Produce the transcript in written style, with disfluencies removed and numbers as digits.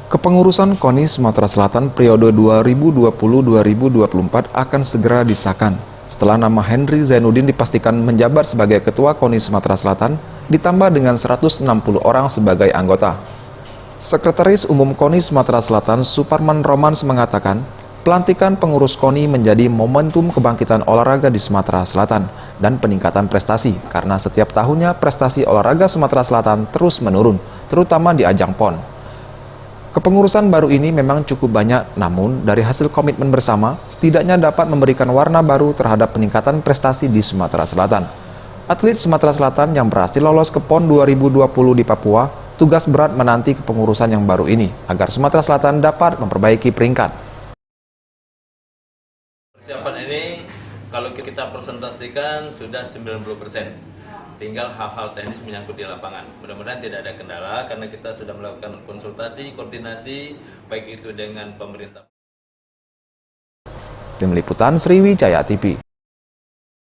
Kepengurusan KONI Sumatera Selatan periode 2020-2024 akan segera disahkan setelah nama Henry Zainuddin dipastikan menjabat sebagai Ketua KONI Sumatera Selatan ditambah dengan 160 orang sebagai anggota. Sekretaris Umum KONI Sumatera Selatan Suparman Romans mengatakan, pelantikan pengurus KONI menjadi momentum kebangkitan olahraga di Sumatera Selatan dan peningkatan prestasi karena setiap tahunnya prestasi olahraga Sumatera Selatan terus menurun, terutama di ajang PON. Kepengurusan baru ini memang cukup banyak, namun dari hasil komitmen bersama, setidaknya dapat memberikan warna baru terhadap peningkatan prestasi di Sumatera Selatan. Atlet Sumatera Selatan yang berhasil lolos ke PON 2020 di Papua, tugas berat menanti kepengurusan yang baru ini, agar Sumatera Selatan dapat memperbaiki peringkat. Persiapan ini kalau kita presentasikan sudah 90%. Tinggal hal-hal teknis menyangkut di lapangan. Mudah-mudahan tidak ada kendala karena kita sudah melakukan konsultasi, koordinasi, baik itu dengan pemerintah. Tim Liputan Sriwijaya TV.